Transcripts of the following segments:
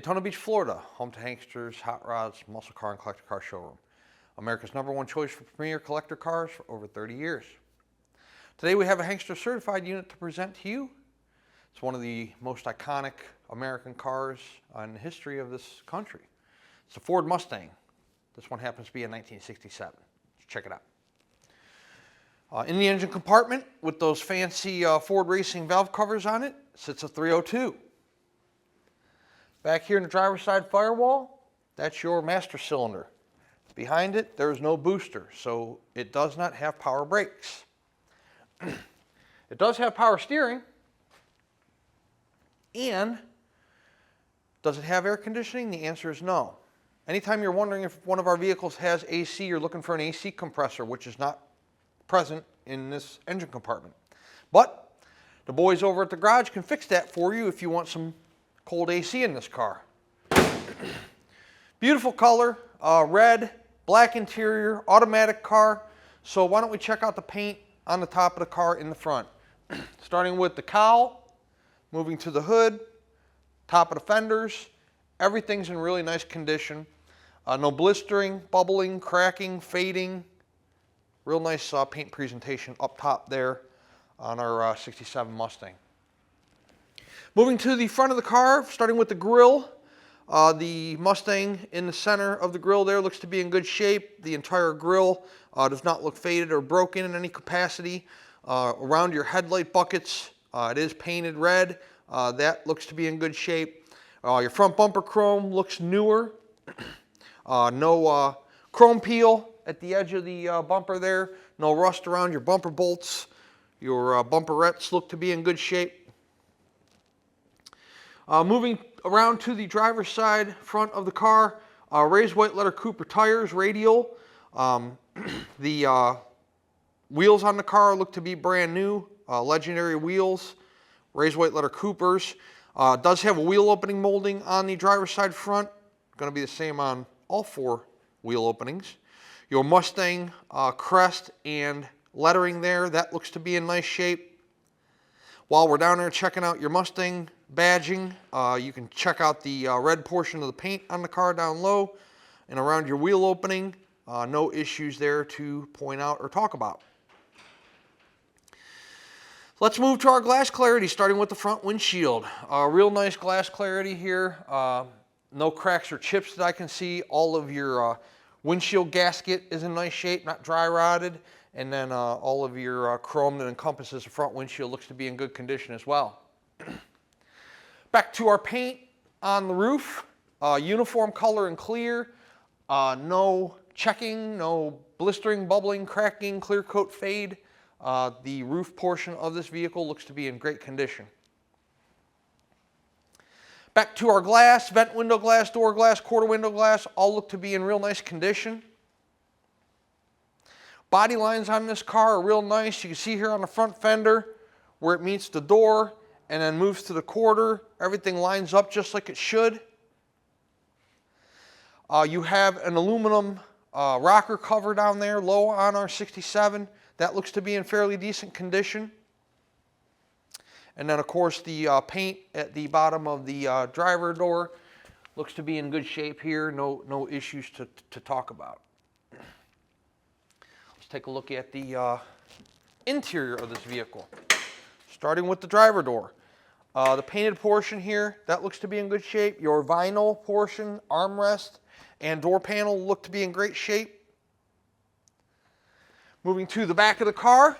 Daytona Beach, Florida, home to Hanksters, Hot Rods, Muscle Car, and Collector Car Showroom. America's #1 choice for premier collector cars for over 30 years. Today we have a Hankster certified unit to present to you. It's one of the most iconic American cars in the history of this country. It's a Ford Mustang. This one happens to be a 1967. Let's check it out. In the engine compartment with those fancy Ford Racing valve covers on it sits a 302. Back here in the driver's side firewall, that's your master cylinder. Behind it, there's no booster, so it does not have power brakes. It does have power steering. And does it have air conditioning? The answer is no. Anytime you're wondering if one of our vehicles has AC, you're looking for an AC compressor, which is not present in this engine compartment. But the boys over at the garage can fix that for you if you want some cold AC in this car. Beautiful color, red, black interior, automatic car. So why don't we check out the paint on the top of the car in the front. Starting with the cowl, moving to the hood, top of the fenders, everything's in really nice condition. No blistering, bubbling, cracking, fading. Real nice paint presentation up top there on our 67 Mustang. Moving to the front of the car, starting with the grille. The Mustang in the center of the grille there looks to be in good shape. The entire grille does not look faded or broken in any capacity. Around your headlight buckets, it is painted red. That looks to be in good shape. Your front bumper chrome looks newer. No chrome peel at the edge of the bumper there. No rust around your bumper bolts. Your bumperettes look to be in good shape. Moving around to the driver's side front of the car, raised white letter Cooper tires, radial. The wheels on the car look to be brand new, legendary wheels, raised white letter Coopers. Does have a wheel opening molding on the driver's side front. Going to be the same on all 4 wheel openings. Your Mustang crest and lettering there, that looks to be in nice shape. While we're down there checking out your Mustang badging, you can check out the red portion of the paint on the car down low and around your wheel opening. No issues there to point out or talk about. Let's move to our glass clarity, starting with the front windshield. Real nice glass clarity here. No cracks or chips that I can see. All of your windshield gasket is in nice shape, not dry rotted. And then all of your chrome that encompasses the front windshield looks to be in good condition as well. Back to our paint on the roof. Uniform color and clear. No checking, no blistering, bubbling, cracking, clear coat fade. The roof portion of this vehicle looks to be in great condition. Back to our glass, vent window glass, door glass, quarter window glass, all look to be in real nice condition. Body lines on this car are real nice. You can see here on the front fender where it meets the door and then moves to the quarter. Everything lines up just like it should. You have an aluminum rocker cover down there low on our 67. That looks to be in fairly decent condition. And then of course the paint at the bottom of the driver door looks to be in good shape here. No issues to talk about. Let's take a look at the interior of this vehicle. Starting with the driver door. The painted portion here, that looks to be in good shape. Your vinyl portion, armrest, and door panel look to be in great shape. Moving to the back of the car.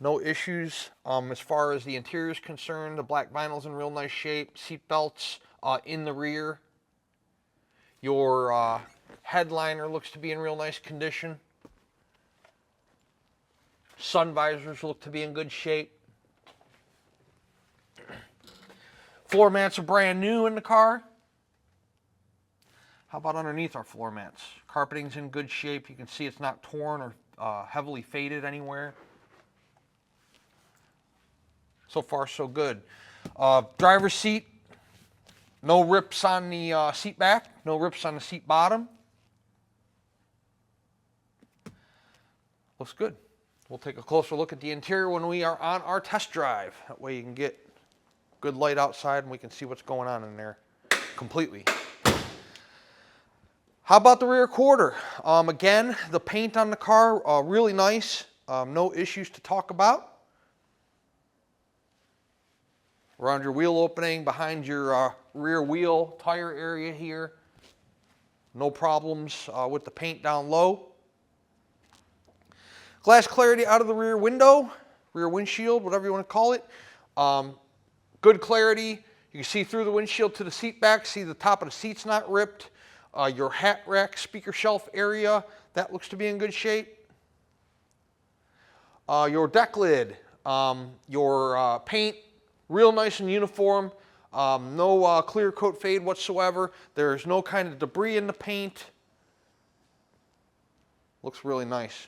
No issues as far as the interior is concerned. The black vinyl's in real nice shape. Seat belts in the rear. Your headliner looks to be in real nice condition. Sun visors look to be in good shape. Floor mats are brand new in the car. How about underneath our floor mats? Carpeting's in good shape. You can see it's not torn or heavily faded anywhere. So far, so good. Driver's seat, no rips on the seat back, no rips on the seat bottom. Looks good. We'll take a closer look at the interior when we are on our test drive. That way you can get good light outside and we can see what's going on in there completely. How about the rear quarter? Again, the paint on the car, really nice. No issues to talk about. Around your wheel opening, behind your rear wheel tire area here. No problems with the paint down low. Glass clarity out of the rear window, rear windshield, whatever you want to call it. Good clarity. You can see through the windshield to the seat back, see the top of the seat's not ripped. Your hat rack, speaker shelf area, that looks to be in good shape. Your deck lid, your paint, real nice and uniform. No clear coat fade whatsoever. There's no kind of debris in the paint. Looks really nice.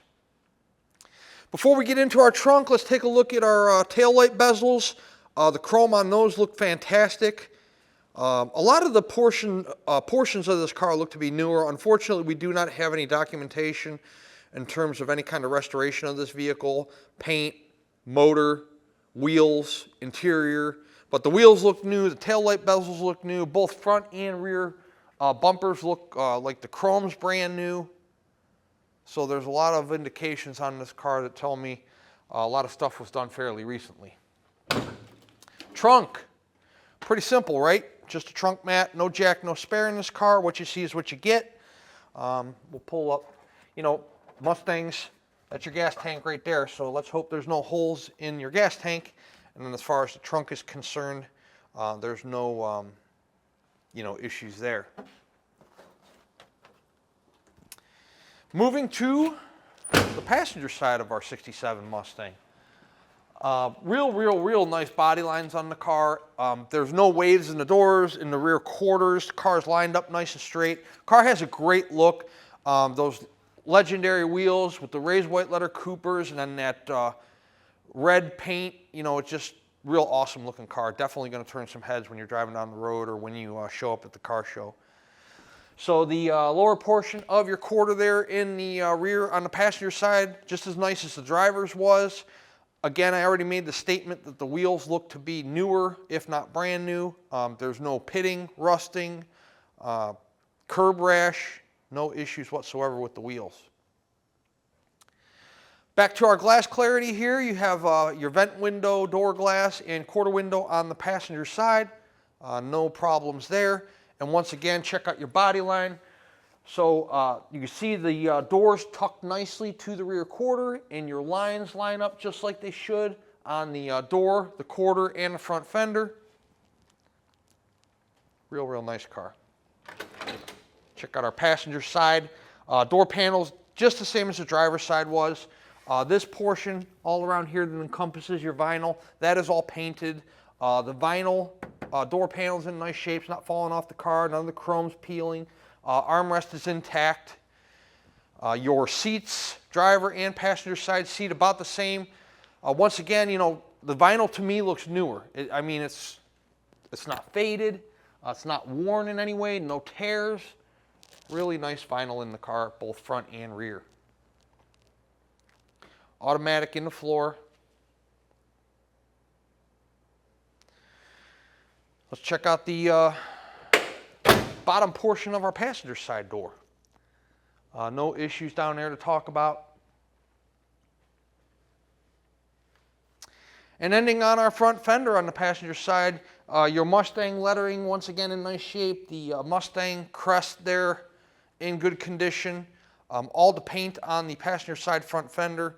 Before we get into our trunk, let's take a look at our taillight bezels. The chrome on those look fantastic. A lot of the portions of this car look to be newer. Unfortunately, we do not have any documentation in terms of any kind of restoration of this vehicle. Paint, motor, wheels, interior. But the wheels look new, the taillight bezels look new. Both front and rear bumpers look like the chrome's brand new. So there's a lot of indications on this car that tell me a lot of stuff was done fairly recently. Trunk. Pretty simple, right? Just a trunk mat, no jack, no spare in this car. What you see is what you get. We'll pull up, you know, Mustangs, that's your gas tank right there. So let's hope there's no holes in your gas tank. And then as far as the trunk is concerned, there's no, you know, issues there. Moving to the passenger side of our 67 Mustang. Real nice body lines on the car. There's no waves in the doors, in the rear quarters. The car's lined up nice and straight. Car has a great look. Those legendary wheels with the raised white letter Coopers and then that red paint, you know, it's just real awesome looking car. Definitely going to turn some heads when you're driving down the road or when you show up at the car show. So the lower portion of your quarter there in the rear on the passenger side, just as nice as the driver's was. Again, I already made the statement that the wheels look to be newer, if not brand new. There's no pitting, rusting, curb rash, no issues whatsoever with the wheels. Back to our glass clarity here, you have your vent window, door glass, and quarter window on the passenger side. No problems there. And once again, check out your body line. So you can see the doors tucked nicely to the rear quarter, and your lines line up just like they should on the door, the quarter, and the front fender. Real nice car. Check out our passenger side. Door panels, just the same as the driver's side was. This portion all around here that encompasses your vinyl, that is all painted. The vinyl door panel's in nice shape, it's not falling off the car, none of the chrome's peeling. Armrest is intact. Your seats, driver and passenger side seat, about the same. Once again, you know, the vinyl to me looks newer. I mean, it's not faded. It's not worn in any way, no tears. Really nice vinyl in the car, both front and rear. Automatic in the floor. Let's check out the bottom portion of our passenger side door. No issues down there to talk about. And ending on our front fender on the passenger side, your Mustang lettering once again in nice shape. The Mustang crest there in good condition. All the paint on the passenger side front fender.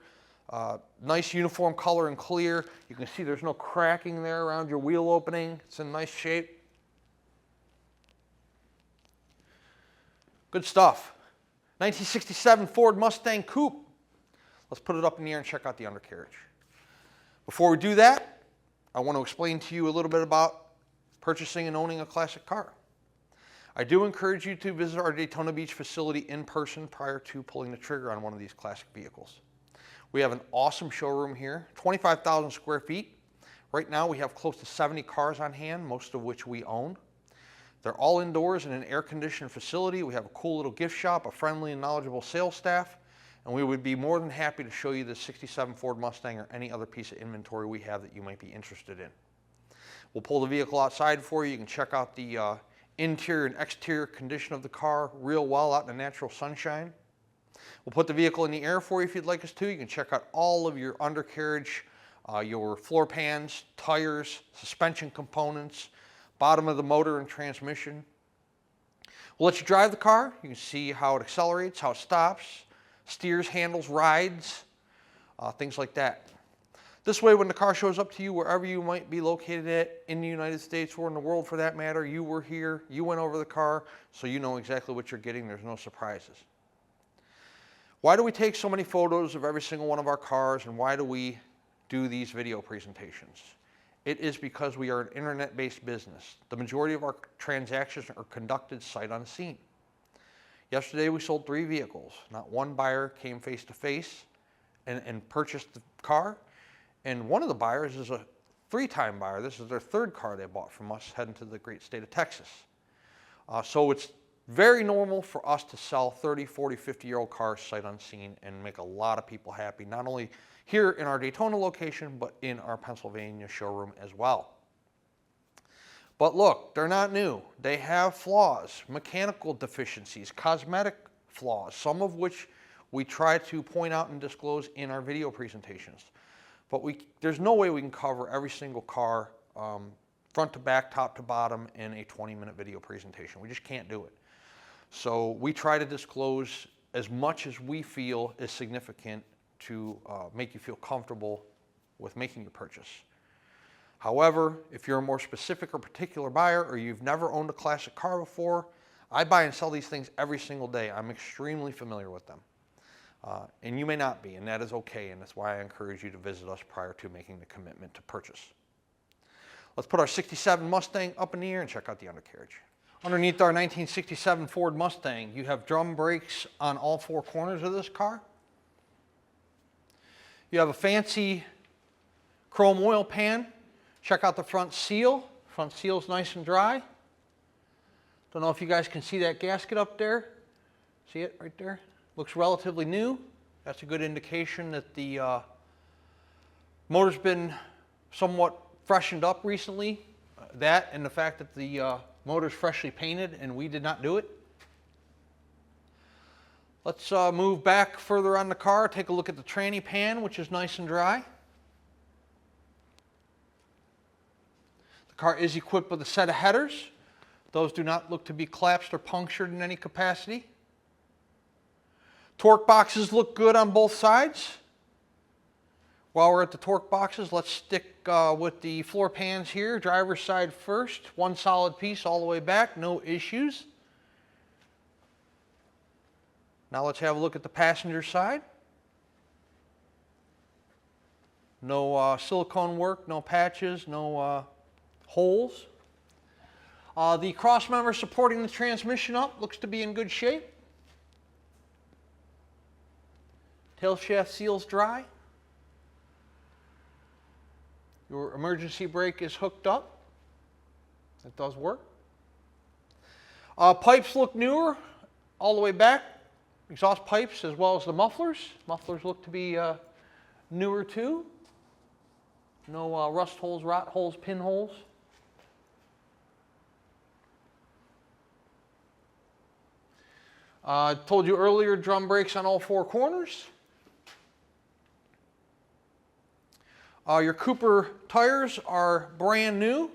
Nice uniform color and clear. You can see there's no cracking there around your wheel opening. It's in nice shape. Good stuff. 1967 Ford Mustang Coupe. Let's put it up in the air and check out the undercarriage. Before we do that, I want to explain to you a little bit about purchasing and owning a classic car. I do encourage you to visit our Daytona Beach facility in person prior to pulling the trigger on one of these classic vehicles. We have an awesome showroom here, 25,000 square feet. Right now we have close to 70 cars on hand, most of which we own. They're all indoors in an air-conditioned facility. We have a cool little gift shop, a friendly and knowledgeable sales staff, and we would be more than happy to show you the 67 Ford Mustang or any other piece of inventory we have that you might be interested in. We'll pull the vehicle outside for you. You can check out the interior and exterior condition of the car real well out in the natural sunshine. We'll put the vehicle in the air for you if you'd like us to. You can check out all of your undercarriage, your floor pans, tires, suspension components, bottom of the motor and transmission. We'll let you drive the car. You can see how it accelerates, how it stops, steers, handles, rides, things like that. This way, when the car shows up to you, wherever you might be located at in the United States or in the world for that matter, you were here, you went over the car, so you know exactly what you're getting. There's no surprises. Why do we take so many photos of every single one of our cars, and why do we do these video presentations? It is because we are an internet-based business. The majority of our transactions are conducted sight unseen. Yesterday, we sold 3 vehicles. Not one buyer came face-to-face and purchased the car. And one of the buyers is a 3-time buyer. This is their 3rd car they bought from us heading to the great state of Texas. So it's very normal for us to sell 30, 40, 50-year-old cars sight unseen and make a lot of people happy, not only here in our Daytona location, but in our Pennsylvania showroom as well. But look, they're not new. They have flaws, mechanical deficiencies, cosmetic flaws, some of which we try to point out and disclose in our video presentations. But there's no way we can cover every single car front to back, top to bottom in a 20-minute video presentation. We just can't do it. So we try to disclose as much as we feel is significant to make you feel comfortable with making your purchase. However, if you're a more specific or particular buyer, or you've never owned a classic car before, I buy and sell these things every single day. I'm extremely familiar with them. And you may not be, and that is okay, and that's why I encourage you to visit us prior to making the commitment to purchase. Let's put our 67 Mustang up in the air and check out the undercarriage. Underneath our 1967 Ford Mustang, you have drum brakes on all 4 corners of this car. You have a fancy chrome oil pan. Check out the front seal. Front seal's nice and dry. Don't know if you guys can see that gasket up there. See it right there? Looks relatively new. That's a good indication that the motor's been somewhat freshened up recently. That and the fact that the motor's freshly painted and we did not do it. Let's move back further on the car, take a look at the tranny pan, which is nice and dry. The car is equipped with a set of headers. Those do not look to be collapsed or punctured in any capacity. Torque boxes look good on both sides. While we're at the torque boxes, let's stick with the floor pans here. Driver's side first, one solid piece all the way back, no issues. Now let's have a look at the passenger side. No silicone work, no patches, no holes. The cross member supporting the transmission up looks to be in good shape. Tail shaft seal's dry. Your emergency brake is hooked up. It does work. Pipes look newer all the way back. Exhaust pipes as well as the mufflers. Mufflers look to be newer too. No rust holes, rot holes, pinholes. I told you earlier, drum brakes on all 4 corners. Your Cooper tires are brand new.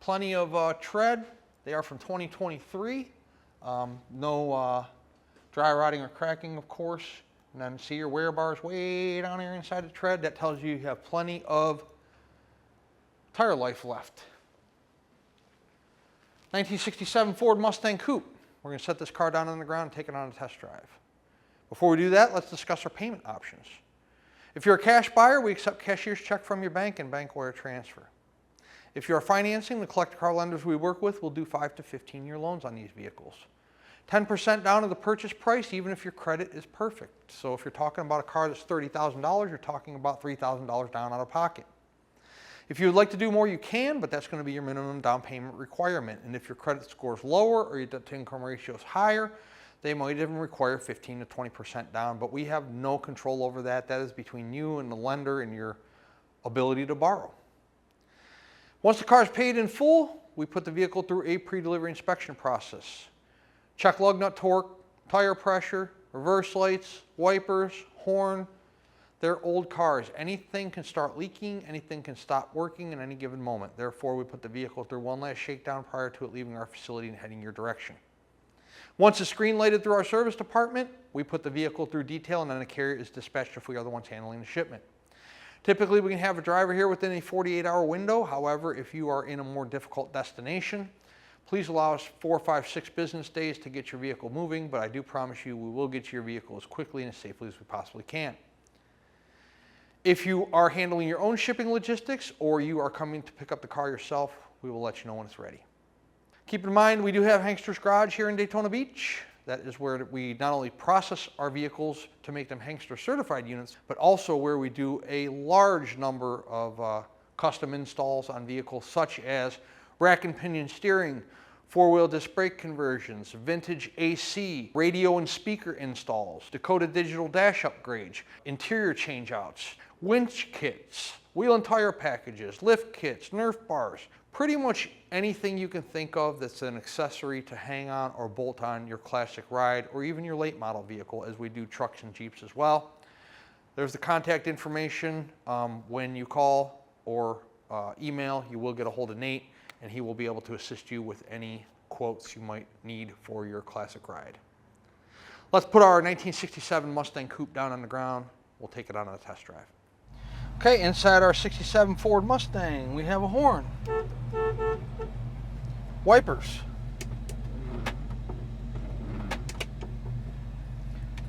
Plenty of tread. They are from 2023. No dry rotting or cracking, of course. And then see your wear bars way down here inside the tread. That tells you you have plenty of tire life left. 1967 Ford Mustang Coupe. We're going to set this car down on the ground and take it on a test drive. Before we do that, let's discuss our payment options. If you're a cash buyer, we accept cashier's check from your bank and bank wire transfer. If you're financing, the collector car lenders we work with will do 5 to 15-year loans on these vehicles. 10% down of the purchase price, even if your credit is perfect. So if you're talking about a car that's $30,000, you're talking about $3,000 down out of pocket. If you would like to do more, you can, but that's going to be your minimum down payment requirement. And if your credit score is lower or your debt-to-income ratio is higher, they might even require 15 to 20% down, but we have no control over that. That is between you and the lender and your ability to borrow. Once the car is paid in full, we put the vehicle through a pre-delivery inspection process. Check lug nut torque, tire pressure, reverse lights, wipers, horn. They're old cars. Anything can start leaking, anything can stop working at any given moment. Therefore, we put the vehicle through one last shakedown prior to it leaving our facility and heading your direction. Once it's green lighted through our service department, we put the vehicle through detail and then a carrier is dispatched if we are the ones handling the shipment. Typically, we can have a driver here within a 48-hour window. However, if you are in a more difficult destination, please allow us 4, 5, 6 business days to get your vehicle moving, but I do promise you we will get to your vehicle as quickly and as safely as we possibly can. If you are handling your own shipping logistics or you are coming to pick up the car yourself, we will let you know when it's ready. Keep in mind, we do have Hanksters Garage here in Daytona Beach. That is where we not only process our vehicles to make them Hankster certified units, but also where we do a large number of custom installs on vehicles such as rack and pinion steering, four-wheel disc brake conversions, vintage AC, radio and speaker installs, Dakota digital dash upgrades, interior changeouts, winch kits, wheel and tire packages, lift kits, Nerf bars, pretty much anything you can think of that's an accessory to hang on or bolt on your classic ride or even your late model vehicle, as we do trucks and Jeeps as well. There's the contact information. When you call or email, you will get a hold of Nate, and he will be able to assist you with any quotes you might need for your classic ride. Let's put our 1967 Mustang Coupe down on the ground. We'll take it on a test drive. Okay, inside our 67 Ford Mustang, we have a horn, wipers,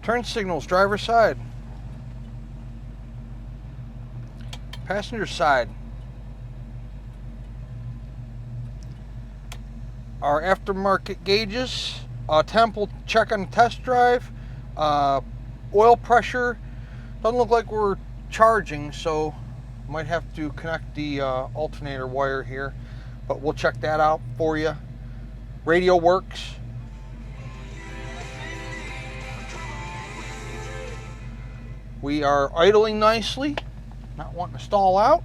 turn signals, driver's side, passenger side, our aftermarket gauges, temp will check on the test drive, oil pressure. Doesn't look like we're charging, so might have to connect the alternator wire here, but we'll check that out for you. Radio works. We are idling nicely, not wanting to stall out.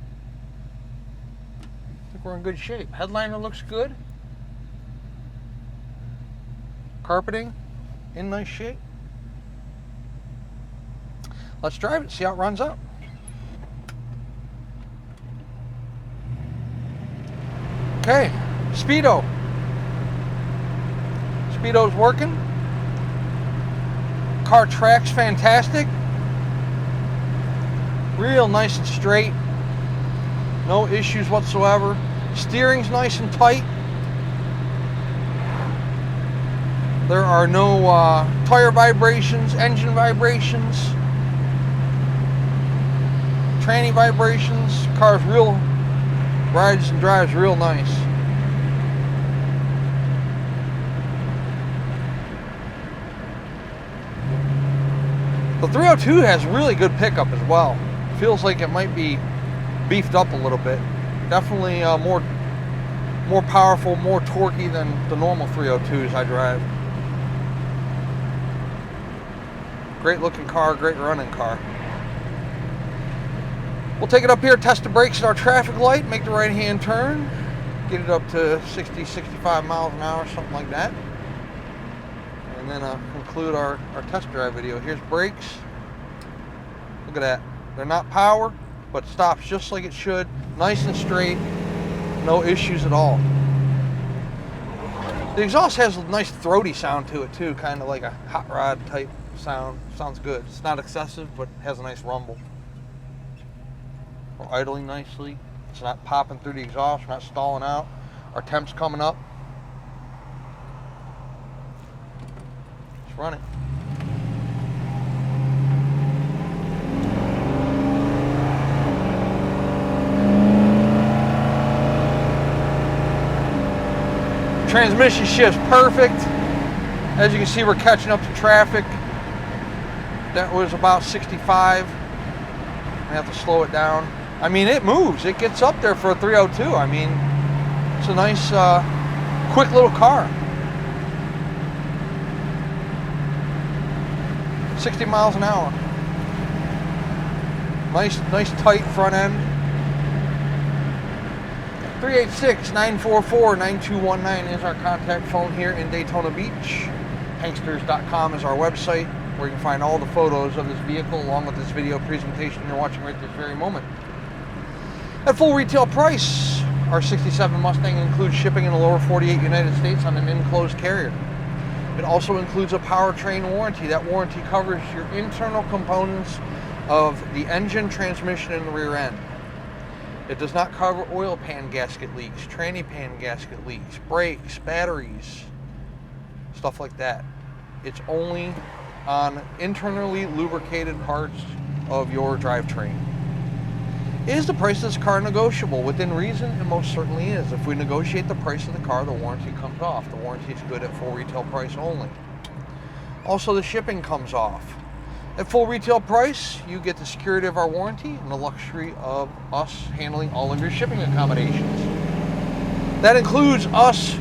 I think we're in good shape. Headliner looks good. Carpeting in nice shape. Let's drive it, see how it runs out. Okay, Speedo. Speedo's working. Car tracks fantastic. Real nice and straight. No issues whatsoever. Steering's nice and tight. There are no tire vibrations, engine vibrations, tranny vibrations. Car's real, rides and drives real nice. The 302 has really good pickup as well. Feels like it might be beefed up a little bit. Definitely more powerful, more torquey than the normal 302s I drive. Great looking car, great running car. We'll take it up here, test the brakes at our traffic light, make the right hand turn, get it up to 60, 65 miles an hour, something like that. And then conclude our test drive video. Here's brakes. Look at that. They're not power, but stops just like it should. Nice and straight, no issues at all. The exhaust has a nice throaty sound to it too, kind of like a hot rod type sound. Sounds good. It's not excessive, but has a nice rumble. We're idling nicely. It's not popping through the exhaust. We're not stalling out. Our temp's coming up. Let's run it. Transmission shifts perfect. As you can see, we're catching up to traffic. That was about 65. I have to slow it down. I mean, it moves. It gets up there for a 302. I mean, it's a nice, quick little car. 60 miles an hour. Nice tight front end. 386-944-9219 is our contact phone here in Daytona Beach. Hanksters.com is our website where you can find all the photos of this vehicle along with this video presentation you're watching right this very moment. At full retail price, our 67 Mustang includes shipping in the lower 48 United States on an enclosed carrier. It also includes a powertrain warranty. That warranty covers your internal components of the engine, transmission, and the rear end. It does not cover oil pan gasket leaks, tranny pan gasket leaks, brakes, batteries, stuff like that. It's only on internally lubricated parts of your drivetrain. Is the price of this car negotiable? Within reason, it most certainly is. If we negotiate the price of the car, the warranty comes off. The warranty is good at full retail price only. Also, the shipping comes off. At full retail price, you get the security of our warranty and the luxury of us handling all of your shipping accommodations. That includes us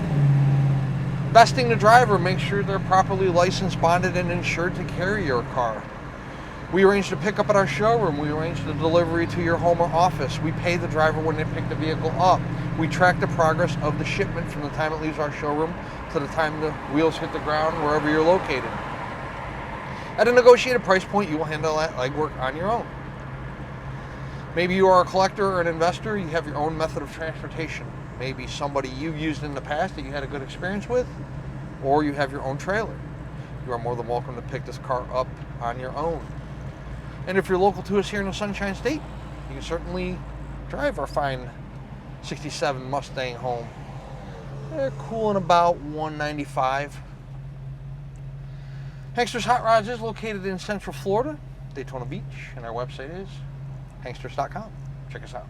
vesting the driver, make sure they're properly licensed, bonded, and insured to carry your car. We arrange the pickup at our showroom. We arrange the delivery to your home or office. We pay the driver when they pick the vehicle up. We track the progress of the shipment from the time it leaves our showroom to the time the wheels hit the ground wherever you're located. At a negotiated price point, you will handle that legwork on your own. Maybe you are a collector or an investor, you have your own method of transportation. Maybe somebody you've used in the past that you had a good experience with, or you have your own trailer. You are more than welcome to pick this car up on your own. And if you're local to us here in the Sunshine State, you can certainly drive our fine 67 Mustang home. They're cooling about $195. Hanksters Hot Rods is located in Central Florida, Daytona Beach, and our website is hanksters.com. Check us out.